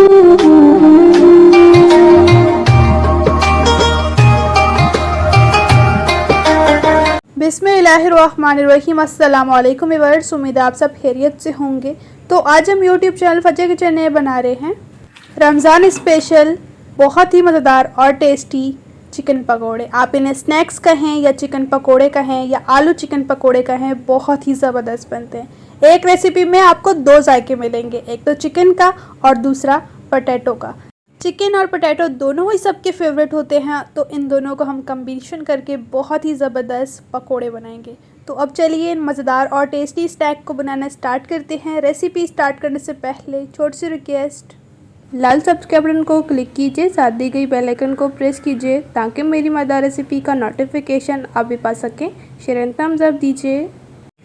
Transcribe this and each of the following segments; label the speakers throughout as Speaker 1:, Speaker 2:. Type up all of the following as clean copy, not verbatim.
Speaker 1: बिस्मिल्लाहिर्रहमानिर्रहीम। अस्सलाम वालेकुम व्यूअर्स, उम्मीद है आप सब खैरियत से होंगे। तो आज हम यूट्यूब चैनल फजर किचन में बना रहे हैं रमज़ान स्पेशल बहुत ही मज़ेदार और टेस्टी चिकन पकोड़े। आप इन्हें स्नैक्स कहें या चिकन पकोड़े कहें या आलू चिकन पकोड़े कहें, बहुत ही ज़बरदस्त बनते हैं। एक रेसिपी में आपको दो जायके मिलेंगे, एक तो चिकन का और दूसरा पोटैटो का। चिकन और पोटैटो दोनों ही सबके फेवरेट होते हैं, तो इन दोनों को हम कम्बिनेशन करके बहुत ही ज़बरदस्त पकोड़े बनाएंगे। तो अब चलिए इन मज़ेदार और टेस्टी स्नैक को बनाना स्टार्ट करते हैं। रेसिपी स्टार्ट करने से पहले छोटी सी रिक्वेस्ट, लाल सब्सक्राइब बटन को क्लिक कीजिए, साथ दी गई बेल आइकन को प्रेस कीजिए ताकि मेरी मज़ेदार रेसिपी का नोटिफिकेशन आप भी पा सकें। शेयर एंड थम्स अप दीजिए।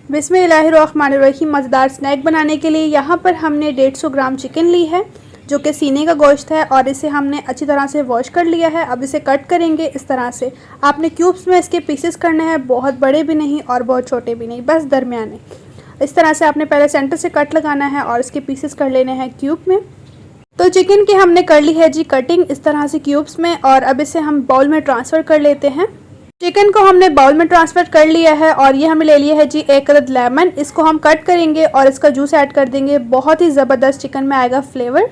Speaker 1: बिस्मिल्लाहिर्रहमानिर्रहीम। मज़ेदार स्नैक बनाने के लिए यहाँ पर हमने 150 ग्राम चिकन ली है, जो कि सीने का गोश्त है, और इसे हमने अच्छी तरह से वॉश कर लिया है। अब इसे कट करेंगे इस तरह से। आपने क्यूब्स में इसके पीसेस करने हैं, बहुत बड़े भी नहीं और बहुत छोटे भी नहीं, बस दरमियाने। इस तरह से आपने पहले सेंटर से कट लगाना है और इसके पीसेस कर लेने हैं क्यूब में। तो चिकन की हमने कर ली है जी कटिंग इस तरह से क्यूब्स में, और अब इसे हम बाउल में ट्रांसफ़र कर लेते हैं। चिकन को हमने बाउल में ट्रांसफ़र कर लिया है, और ये हमें ले लिया है जी 1 अदद लेमन। इसको हम कट करेंगे और इसका जूस ऐड कर देंगे, बहुत ही ज़बरदस्त चिकन में आएगा फ्लेवर।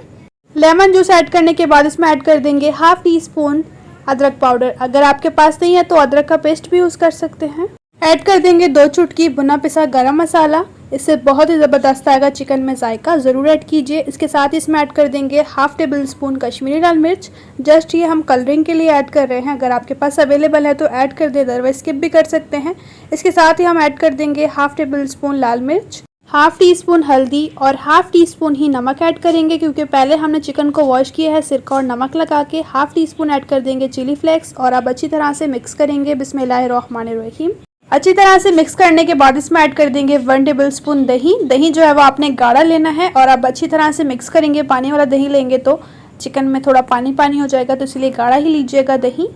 Speaker 1: लेमन जूस ऐड करने के बाद इसमें ऐड कर देंगे हाफ़ टी स्पून अदरक पाउडर। अगर आपके पास नहीं है तो अदरक का पेस्ट भी यूज़ कर सकते हैं। ऐड कर देंगे 2 चुटकी भुना पिसा गरम मसाला, इससे बहुत ही ज़बरदस्त आएगा चिकन में जायका, ज़रूर ऐड कीजिए। इसके साथ ही इसमें ऐड कर देंगे हाफ़ टेबल स्पून कश्मीरी लाल मिर्च। जस्ट ये हम कलरिंग के लिए ऐड कर रहे हैं, अगर आपके पास अवेलेबल है तो ऐड कर दे, अदरवाइज स्किप भी कर सकते हैं। इसके साथ ही हम ऐड कर देंगे हाफ़ टेबल स्पून लाल मिर्च, हाफ़ टी स्पून हल्दी और हाफ़ टी स्पून ही नमक ऐड करेंगे, क्योंकि पहले हमने चिकन को वॉश किया है सिरका और नमक लगा के। हाफ़ टी स्पून ऐड कर देंगे चिली फ्लेक्स, और अब अच्छी तरह से मिक्स करेंगे। बिस्मिल्लाहिर्रहमानिर्रहीम। अच्छी तरह से मिक्स करने के बाद इसमें ऐड कर देंगे 1 टेबल स्पून दही। दही जो है वो आपने गाढ़ा लेना है, और अब अच्छी तरह से मिक्स करेंगे। पानी वाला दही लेंगे तो चिकन में थोड़ा पानी पानी हो जाएगा, तो इसलिए गाढ़ा ही लीजिएगा दही।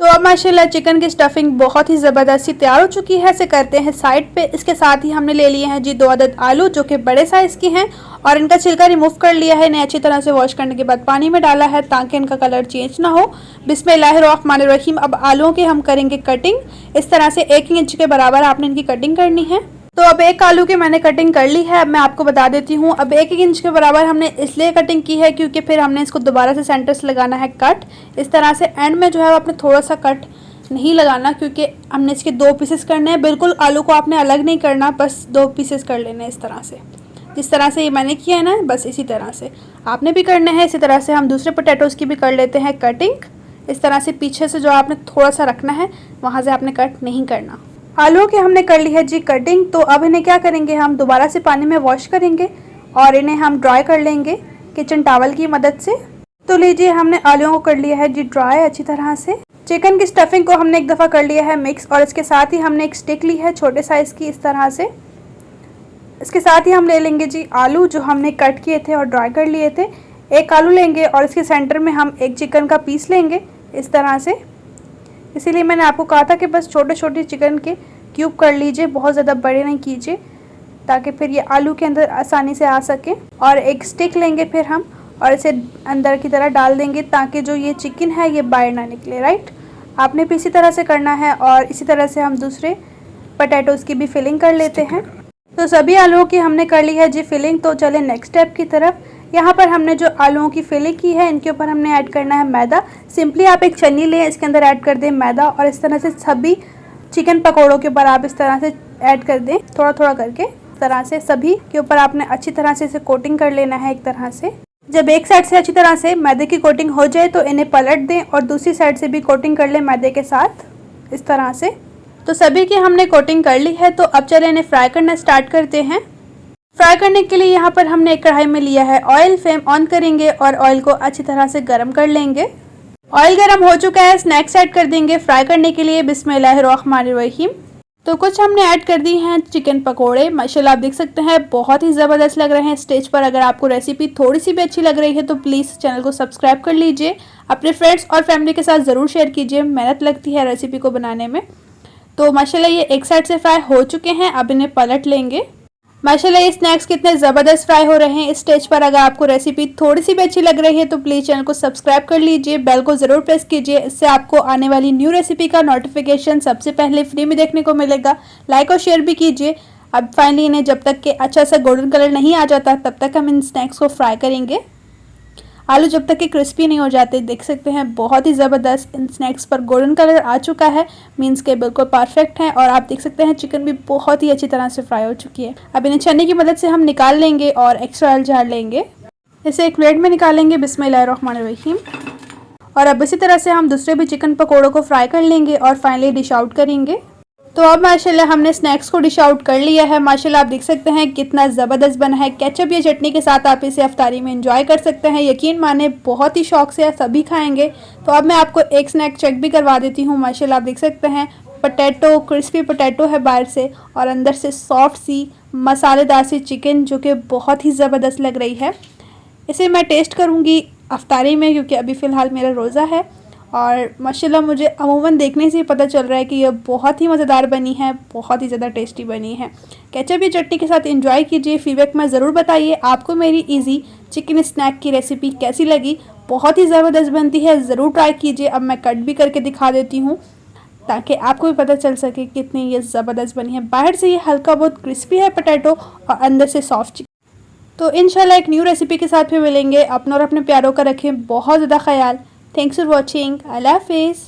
Speaker 1: तो अब माशाल्लाह चिकन की स्टफिंग बहुत ही ज़बरदस्ती तैयार हो चुकी है। इसे करते हैं साइड पे। इसके साथ ही हमने ले लिए हैं जी 2 अदद आलू, जो कि बड़े साइज़ के हैं, और इनका छिलका रिमूव कर लिया है। इन्हें अच्छी तरह से वॉश करने के बाद पानी में डाला है ताकि इनका कलर चेंज ना हो। बिस्मिल्लाहिर्रहमानिर्रहीम। अब आलूओं की हम करेंगे कटिंग। इस तरह से 1 इंच के बराबर आपने इनकी कटिंग करनी है। तो अब 1 आलू की मैंने कटिंग कर ली है। अब मैं आपको बता देती हूँ, अब 1 इंच के बराबर हमने इसलिए कटिंग की है क्योंकि फिर हमने इसको दोबारा से सेंटर से लगाना है कट। इस तरह से एंड में जो है आपने थोड़ा सा कट नहीं लगाना, क्योंकि हमने इसके 2 पीसेस करने हैं। बिल्कुल आलू को आपने अलग नहीं करना, बस 2 पीसेस कर लेने हैं इस तरह से। जिस तरह से ये मैंने किया है ना, बस इसी तरह से आपने भी करना है। इसी तरह से हम दूसरे पोटैटोज़ की भी कर लेते हैं कटिंग। इस तरह से पीछे से जो आपने थोड़ा सा रखना है, वहाँ से आपने कट नहीं करना। आलू की हमने कर ली है जी कटिंग। तो अब इन्हें क्या करेंगे, हम दोबारा से पानी में वॉश करेंगे और इन्हें हम ड्राई कर लेंगे किचन टॉवल की मदद से। तो लीजिए, हमने आलूओं को कर लिया है जी ड्राई अच्छी तरह से। चिकन की स्टफिंग को हमने एक दफ़ा कर लिया है मिक्स, और इसके साथ ही हमने एक स्टिक ली है छोटे साइज़ की इस तरह से। इसके साथ ही हम ले लेंगे जी आलू, जो हमने कट किए थे और ड्राई कर लिए थे। 1 आलू लेंगे और इसके सेंटर में हम 1 चिकन का पीस लेंगे इस तरह से। इसीलिए मैंने आपको कहा था कि बस छोटे छोटे चिकन के क्यूब कर लीजिए, बहुत ज़्यादा बड़े नहीं कीजिए, ताकि फिर ये आलू के अंदर आसानी से आ सके। और एक स्टिक लेंगे फिर हम, और इसे अंदर की तरह डाल देंगे ताकि जो ये चिकन है ये बाहर ना निकले। राइट, आपने भी इसी तरह से करना है, और इसी तरह से हम दूसरे पोटैटोज़ की भी फिलिंग कर लेते हैं। तो सभी आलूओं की हमने कर ली है जी फिलिंग। तो चलें नेक्स्ट स्टेप की तरफ। यहाँ पर हमने जो आलूओं की फिलिंग की है, इनके ऊपर हमने ऐड करना है मैदा। सिंपली आप एक छन्नी लें, इसके अंदर ऐड कर दें मैदा, और इस तरह से सभी चिकन पकौड़ों के ऊपर आप इस तरह से ऐड कर दें, थोड़ा थोड़ा करके। इस तरह से सभी के ऊपर आपने अच्छी तरह से इसे कोटिंग कर लेना है एक तरह से। जब एक साइड से अच्छी तरह से मैदे की कोटिंग हो जाए तो इन्हें पलट दें, और दूसरी साइड से भी कोटिंग कर लें मैदे के साथ इस तरह से। तो सभी की हमने कोटिंग कर ली है। तो अब चलें इन्हें फ्राई करना स्टार्ट करते हैं। फ्राई करने के लिए यहाँ पर हमने एक कढ़ाई में लिया है ऑयल। फ्लेम ऑन करेंगे और ऑयल को अच्छी तरह से गर्म कर लेंगे। ऑयल गर्म हो चुका है, स्नैक्स ऐड कर देंगे फ्राई करने के लिए। बिस्मिल्लाहिर्रहमानिर्रहीम। तो कुछ हमने ऐड कर दी हैं चिकन पकोड़े। माशाल्लाह आप देख सकते हैं बहुत ही ज़बरदस्त लग रहे हैं स्टेज पर। अगर आपको रेसिपी थोड़ी सी भी अच्छी लग रही है तो प्लीज़ चैनल को सब्सक्राइब कर लीजिए, अपने फ्रेंड्स और फैमिली के साथ ज़रूर शेयर कीजिए। मेहनत लगती है रेसिपी को बनाने में। तो माशाल्लाह ये एक साइड से फ्राई हो चुके हैं, अब इन्हें पलट लेंगे। माशाल्लाह ये स्नैक्स कितने ज़बरदस्त फ्राई हो रहे हैं। इस स्टेज पर अगर आपको रेसिपी थोड़ी सी भी अच्छी लग रही है तो प्लीज़ चैनल को सब्सक्राइब कर लीजिए, बेल को ज़रूर प्रेस कीजिए। इससे आपको आने वाली न्यू रेसिपी का नोटिफिकेशन सबसे पहले फ्री में देखने को मिलेगा। लाइक और शेयर भी कीजिए। अब फाइनली इन्हें जब तक कि अच्छा सा गोल्डन कलर नहीं आ जाता तब तक हम इन स्नैक्स को फ्राई करेंगे। आलू जब तक कि क्रिस्पी नहीं हो जाते, देख सकते हैं बहुत ही ज़बरदस्त इन स्नैक्स पर गोल्डन कलर आ चुका है, मीन्स के बिल्कुल परफेक्ट है। और आप देख सकते हैं चिकन भी बहुत ही अच्छी तरह से फ्राई हो चुकी है। अब इन्हें छन्नी की मदद से हम निकाल लेंगे और एक्स्ट्रा ऑयल झाड़ लेंगे। इसे एक प्लेट में निकालेंगे बिस्मिल्लाहिर्रहमानिर्रहीम। और अब इसी तरह से हम दूसरे भी चिकन पकौड़ों को फ्राई कर लेंगे और फाइनली डिश आउट करेंगे। तो अब माशाल्लाह हमने स्नैक्स को डिश आउट कर लिया है। माशाल्लाह आप देख सकते हैं कितना ज़बरदस्त बना है। केचप या चटनी के साथ आप इसे अफ्तारी में एंजॉय कर सकते हैं। यकीन माने बहुत ही शौक से सभी खाएंगे। तो अब मैं आपको एक स्नैक चेक भी करवा देती हूँ। माशाल्लाह आप देख सकते हैं पोटैटो, क्रिस्पी पोटैटो है बाहर से और अंदर से सॉफ्ट सी मसालेदार सी चिकन जो कि बहुत ही ज़बरदस्त लग रही है। इसे मैं टेस्ट करूँगी अफ्तारी में क्योंकि अभी फ़िलहाल मेरा रोज़ा है। और माशाल्लाह मुझे अमूमन देखने से ही पता चल रहा है कि यह बहुत ही मज़ेदार बनी है, बहुत ही ज़्यादा टेस्टी बनी है। केचप या चटनी के साथ एंजॉय कीजिए। फीडबैक में ज़रूर बताइए आपको मेरी इजी चिकन स्नैक की रेसिपी कैसी लगी। बहुत ही ज़बरदस्त बनती है, ज़रूर ट्राई कीजिए। अब मैं कट भी करके दिखा देती हूँ ताकि आपको भी पता चल सके कितनी ये ज़बरदस्त बनी है। बाहर से ये हल्का बहुत क्रिस्पी है पोटैटो और अंदर से सॉफ्ट चिकन। तो इंशाल्लाह एक न्यू रेसिपी के साथ फिर मिलेंगे। अपना और अपने प्यारों का रखें बहुत ज़्यादा ख्याल। Thanks for watching. Allah Hafiz.